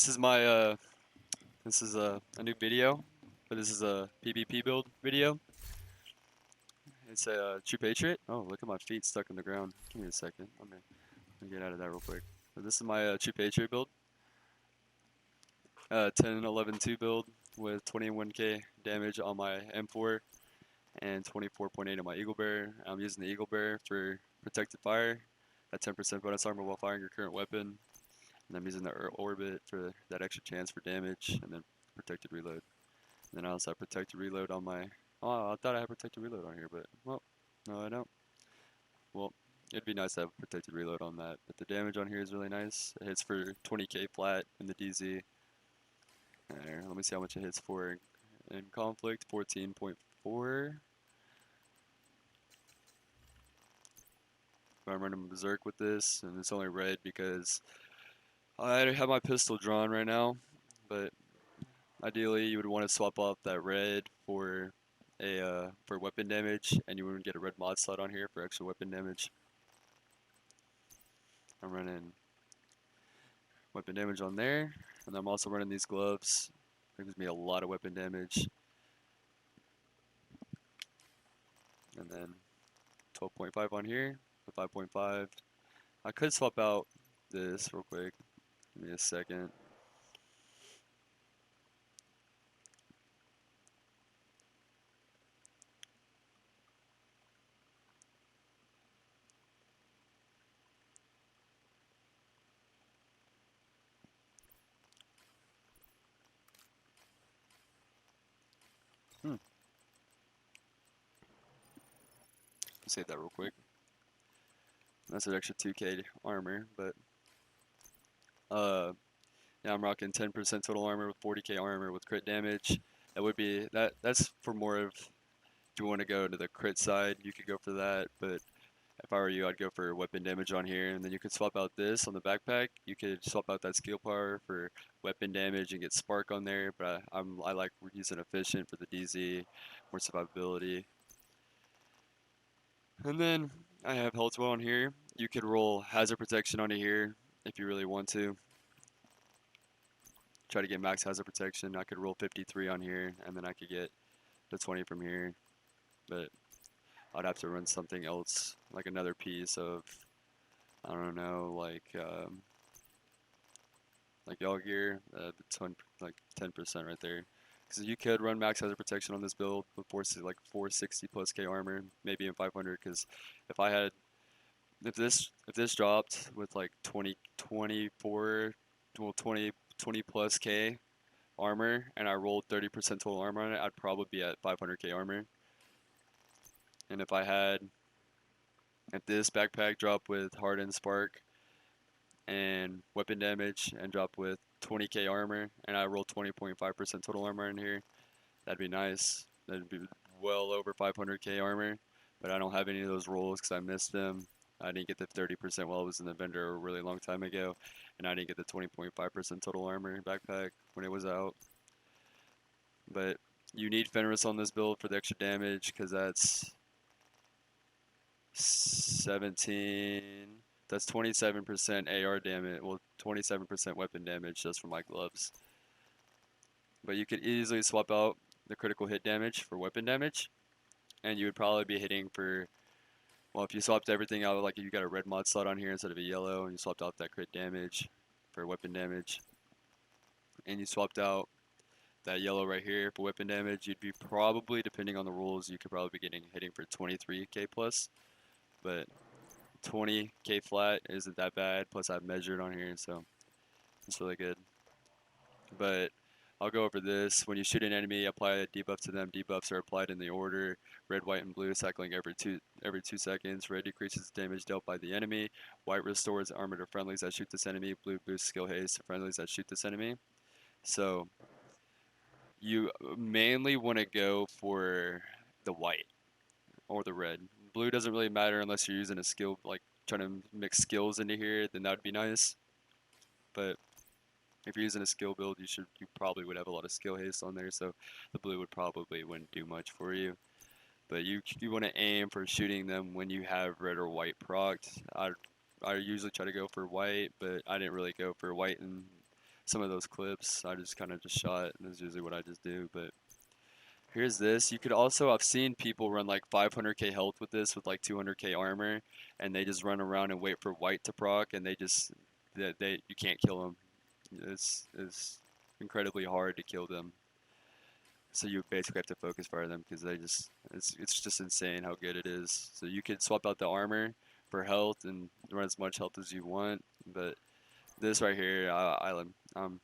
this is my this is a new video, but this is a PvP build video. It's a true Patriot. Oh, look at my feet stuck in the ground. Give me a second. Let me get out of that real quick. But this is my true Patriot build. 10-11-2 build with 21k damage on my M4 and 24.8 on my Eagle Bear. I'm using the Eagle Bear for protected fire at 10% bonus armor while firing your current weapon. And I'm using the orbit for that extra chance for damage, and then protected reload. And then I also have protected reload on my. Oh, I thought I had protected reload on here, but well, no, I don't. Well, it'd be nice to have protected reload on that, but the damage on here is really nice. It hits for 20k flat in the DZ. There, let me see how much it hits for in conflict. 14.4. I'm running berserk with this, and it's only red because I have my pistol drawn right now, but ideally you would want to swap off that red for for weapon damage, and you wouldn't get a red mod slot on here for extra weapon damage. I'm running weapon damage on there, and I'm also running these gloves. It gives me a lot of weapon damage. And then 12.5 on here, the 5.5. I could swap out this real quick. Give me a second. Save that real quick. That's an extra 2k armor, but yeah, I'm rocking 10% total armor with 40k armor with crit damage. That would be that's for more of if you want to go to the crit side, you could go for that, but if I were you, I'd go for weapon damage on here, and then you could swap out this on the backpack. You could swap out that skill power for weapon damage and get spark on there, but I like using efficient for the DZ, more survivability. And then I have health well on here. You could roll hazard protection onto here if you really want to. Try to get max hazard protection. I could roll 53 on here, and then I could get the 20 from here. But I'd have to run something else, like another piece of, I don't know, like y'all gear, like 10% right there. Because you could run max hazard protection on this build with 460 plus K armor, maybe in 500. Because if I had, if this dropped with like 24, well 20 plus K armor, and I rolled 30% total armor on it, I'd probably be at 500k armor. And if this backpack dropped with hardened spark and weapon damage and dropped with 20k armor, and I rolled 20.5% total armor in here, that'd be nice. That'd be well over 500k armor, but I don't have any of those rolls because I missed them. I didn't get the 30% while I was in the vendor a really long time ago, and I didn't get the 20.5% total armor backpack when it was out. But you need Fenris on this build for the extra damage because that's 17. That's 27% AR damage. Well, 27% weapon damage just from my gloves. But you could easily swap out the critical hit damage for weapon damage, and you would probably be hitting for. Well, if you swapped everything out, like if you got a red mod slot on here instead of a yellow, and you swapped out that crit damage for weapon damage, and you swapped out that yellow right here for weapon damage, you'd be probably, depending on the rules, you could probably be hitting for 23k plus, but 20k flat isn't that bad. Plus I've measured on here, so it's really good. But I'll go over this. When you shoot an enemy, apply a debuff to them. Debuffs are applied in the order red, white, and blue, cycling every two seconds. Red decreases damage dealt by the enemy. White restores armor to friendlies that shoot this enemy. Blue boosts skill haste to friendlies that shoot this enemy. So you mainly want to go for the white or the red. Blue doesn't really matter unless you're using a skill, like trying to mix skills into here, then that would be nice. But if you're using a skill build, you probably would have a lot of skill haste on there, so the blue would probably wouldn't do much for you. But you want to aim for shooting them when you have red or white procced. I usually try to go for white, but I didn't really go for white in some of those clips. I just kind of just shot, and that's usually what I just do. But here's this. You could also, I've seen people run like 500k health with this with like 200k armor, and they just run around and wait for white to proc, and they you can't kill them. It's incredibly hard to kill them. So you basically have to focus fire them because it's just insane how good it is. So you could swap out the armor for health and run as much health as you want, but this right here, I'm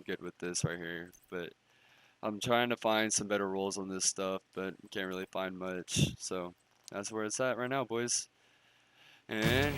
good with this right here. But I'm trying to find some better rolls on this stuff, but can't really find much. So that's where it's at right now, boys. And